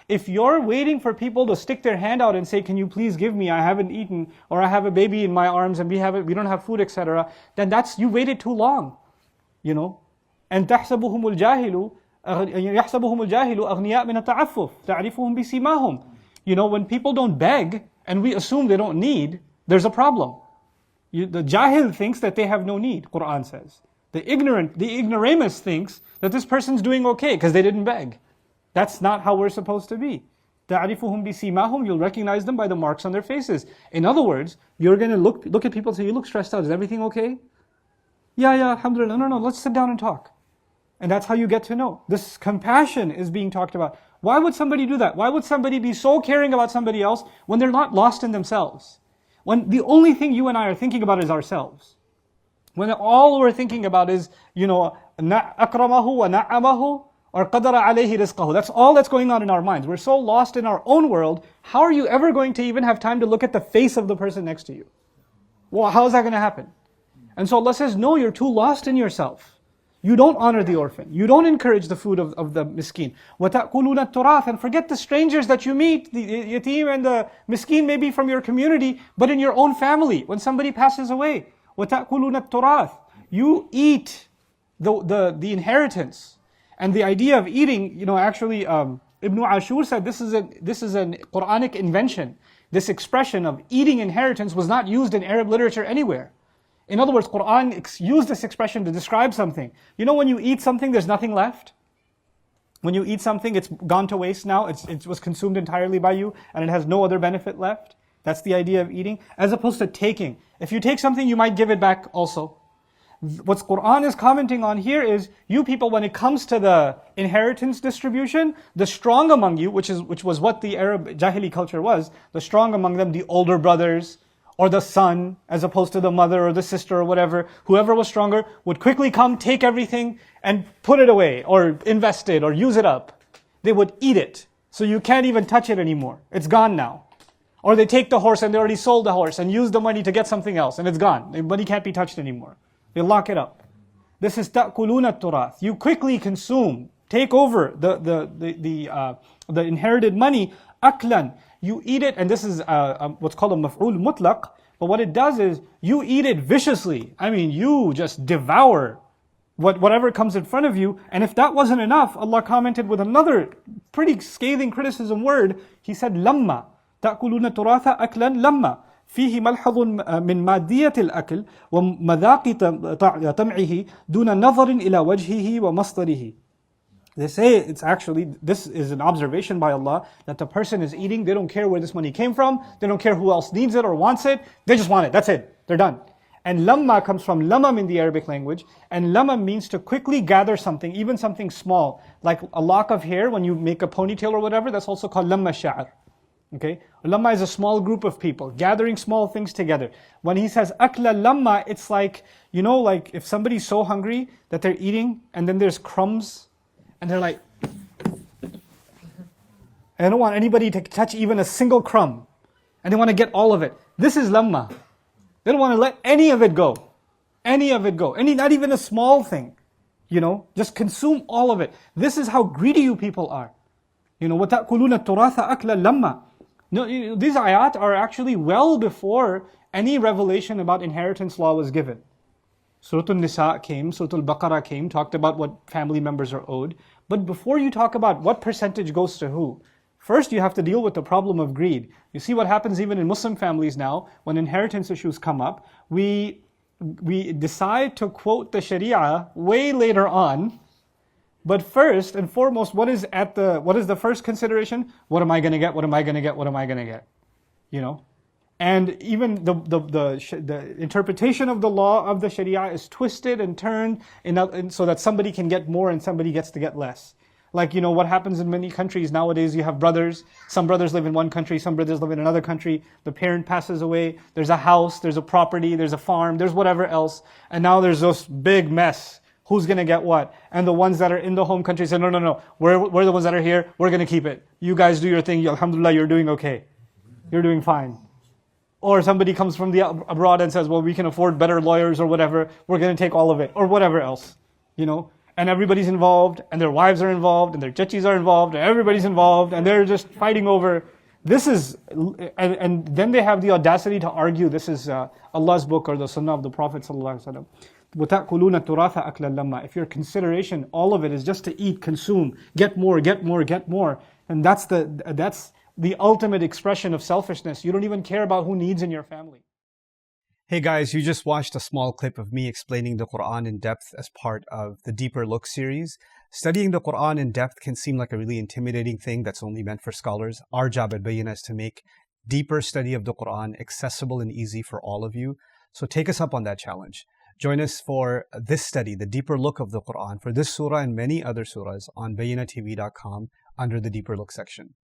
If you're waiting for people to stick their hand out and say, can you please give me, I haven't eaten, or I have a baby in my arms and we don't have food, etc., then you waited too long. And تحسبهم الجاهل أغنياء من التعفف تعرفهم بسيماهم. When people don't beg and we assume they don't need, there's a problem. The jahil thinks that they have no need, Quran says. The ignoramus thinks that this person's doing okay because they didn't beg. That's not how we're supposed to be. تَعْرِفُهُمْ بِسِيمَاهُمْ. You'll recognize them by the marks on their faces. In other words, you're going to look at people and say, you look stressed out, is everything okay? Yeah, alhamdulillah. No, let's sit down and talk. And that's how you get to know. This compassion is being talked about. Why would somebody do that? Why would somebody be so caring about somebody else when they're not lost in themselves? When the only thing you and I are thinking about is ourselves. When all we're thinking about is, أَكْرَمَهُ وَنَعَّمَهُ or qadara alayhi rizqahu. That's all that's going on in our minds. We're so lost in our own world. How are you ever going to even have time to look at the face of the person next to you? Well, how is that going to happen? And so Allah says, no, you're too lost in yourself. You don't honor the orphan. You don't encourage the food of the miskin. وَتَأْكُلُونَ التُّرَاث. And forget the strangers that you meet. The yatim and the miskin may be from your community, but in your own family, when somebody passes away. وَتَأْكُلُونَ التُّرَاث. You eat the inheritance. And the idea of eating, actually, Ibn Ashur said this is an Quranic invention. This expression of eating inheritance was not used in Arab literature anywhere. In other words, Quran used this expression to describe something. When you eat something, there's nothing left. When you eat something, it's gone to waste now. It was consumed entirely by you, and it has no other benefit left. That's the idea of eating, as opposed to taking. If you take something, you might give it back also. What Quran is commenting on here is, you people, when it comes to the inheritance distribution, the strong among you, which was what the Arab Jahili culture was, the strong among them, the older brothers, or the son, as opposed to the mother or the sister or whatever, whoever was stronger, would quickly come, take everything, and put it away, or invest it, or use it up. They would eat it, so you can't even touch it anymore. It's gone now. Or they take the horse and they already sold the horse and use the money to get something else, and it's gone. The money can't be touched anymore. They lock it up. This is تَأْكُلُونَ التُّرَاث. You quickly consume, take over the inherited money, أَكْلًا. You eat it, and this is what's called a maf'ul mutlaq. But what it does is, you eat it viciously. You just devour whatever comes in front of you. And if that wasn't enough, Allah commented with another pretty scathing criticism word. He said, لَمَّا تَأْكُلُونَ التُّرَاثَ أَكْلًا لَمَّا فيه ملحظ من مادية الأكل ومذاق طمعه دون نظر إلى وجهه ومصدره. They say it's actually, this is an observation by Allah, that the person is eating, they don't care where this money came from, they don't care who else needs it or wants it, they just want it, that's it, they're done. And lamma comes from lamam in the Arabic language, and lamam means to quickly gather something, even something small, like a lock of hair when you make a ponytail or whatever, that's also called lamma sha'r. Okay, lamma is a small group of people gathering small things together. When he says akla lamma, it's like, like if somebody's so hungry that they're eating and then there's crumbs and they're like, I don't want anybody to touch even a single crumb, and they want to get all of it. This is lamma. They don't want to let any of it go. Not even a small thing. Just consume all of it. This is how greedy you people are. وَتَأْكُلُونَ التُّرَاثَ أَكْلًا لَمَّا. No, these ayat are actually well before any revelation about inheritance law was given. Surah An-Nisa came, Surah Al-Baqarah came, talked about what family members are owed. But before you talk about what percentage goes to who, first you have to deal with the problem of greed. You see what happens even in Muslim families now, when inheritance issues come up, we decide to quote the Sharia way later on. But first and foremost, what is the first consideration? What am I going to get? What am I going to get? What am I going to get? And even the interpretation of the law of the Sharia is twisted and turned so that somebody can get more and somebody gets to get less. Like, what happens in many countries nowadays, you have brothers. Some brothers live in one country, some brothers live in another country. The parent passes away, there's a house, there's a property, there's a farm, there's whatever else. And now there's this big mess. Who's going to get what? And the ones that are in the home country say, no, we're the ones that are here, we're going to keep it. You guys do your thing, alhamdulillah, you're doing okay. You're doing fine. Or somebody comes from abroad and says, well, we can afford better lawyers or whatever, we're going to take all of it, or whatever else. and everybody's involved, and their wives are involved, and their chachis are involved, and everybody's involved, and they're just fighting over. This is, and then they have the audacity to argue this is Allah's book or the Sunnah of the Prophet ﷺ. وَتَأْكُلُونَ التُّرَاثَ أَكْلًا لَمًّا. If your consideration, all of it is just to eat, consume, get more, get more, get more, and that's the ultimate expression of selfishness. You don't even care about who needs in your family. Hey guys, you just watched a small clip of me explaining the Quran in depth as part of the Deeper Look series. Studying the Quran in depth can seem like a really intimidating thing that's only meant for scholars. Our job at Bayyinah is to make deeper study of the Quran accessible and easy for all of you. So take us up on that challenge. Join us for this study, the Deeper Look of the Quran, for this surah and many other surahs on BayyinahTV.com under the Deeper Look section.